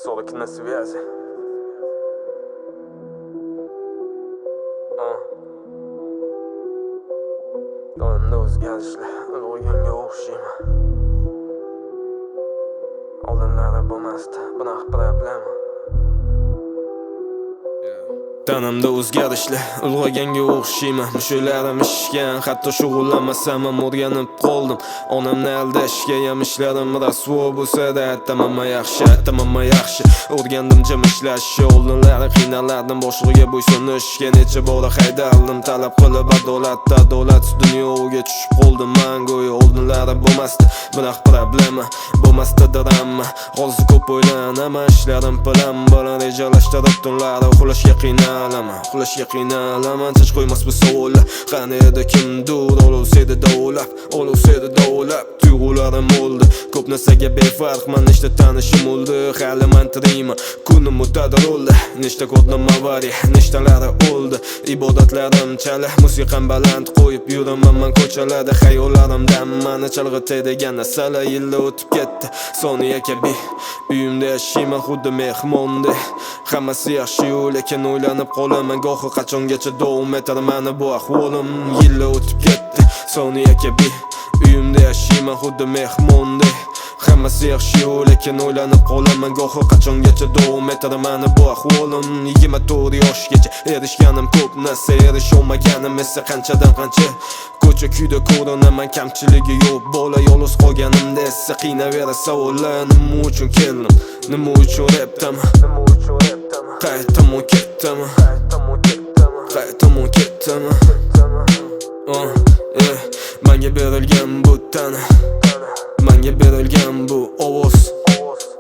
Solo que na связи. Donimda o'zgarishlar ulg'ayganga o'xshayman. Oldinlari bo'lmasdi bunaqa problema. Tanamda o'zgarishlar ulg'ayganga o'xshayman. Mushaklarim ishgan, hatto shug'ullanmasam ham o'rganib qoldim. Onamni aldashga ham ishlarim rasvo bo'lsa-da, tamomma yaxshi. O'rgandim jim ishlashni, oldinlari qiynalardim boshlig'iga bo'ysunishga. Necha bora haydaldim talab qilib adolat dunyoga tushib qoldim. Men go'yo oldinlari bo'lmasdi bunaqa problema, bo'lmasdi drama. Hozir ko'p o'ylanaman, ishlarim bilan bilan rejalashtirib tunlari uxlashga qiynalaman. Tinch qo'ymas bu savollar. Qani edi kimdir olsaydi davlab tuyg'ularim o'ldi. Ko'p narsaga befarq man, nechta tanishim o'ldi. Hali man tiriyman, kunim o'tadi rolda. Nechta ko'rdim avariya, nechtalari o'ldi. Ibodatlarim chala, musiqam baland qo'yib yuraman man ko'chalarda. Xayollarimdan mani chalg'itadigan narsalar yillar o'tib ketdi. Soniya kabi uyimda yashayman xuddi mehmonda. Hammasi yaxshi-yu, lekin o'ylanib qolaman gohi qachongacha davom etar mani bu ahvolim. Yillar o'tib ketdi. Soniya kabi uyimda yashayman xuddi mehmonda. Hammasi yaxshi-yu, lekin o'ylanib qolaman gohi qachongacha davom etar mani bu ahvolim. 24 yoshgacha erishganim ko'p narsa, erisholmaganim esa qanchadan qancha. Ko'cha kuyda ko'rinaman, kamchiligi yo'q. Bola yolg'iz qolganimda esa qiynavera savollar. Nima uchun keldim? Nima uchun repdaman? Qaytamon ketdaman? Menga berilgan bu tana, menga berilgan bu ovoz,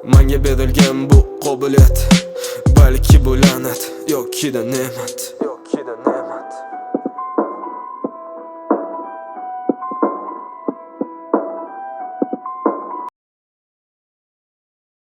menga berilgan bu qobiliyat. Balki bu la'nat yoki da ne'mat.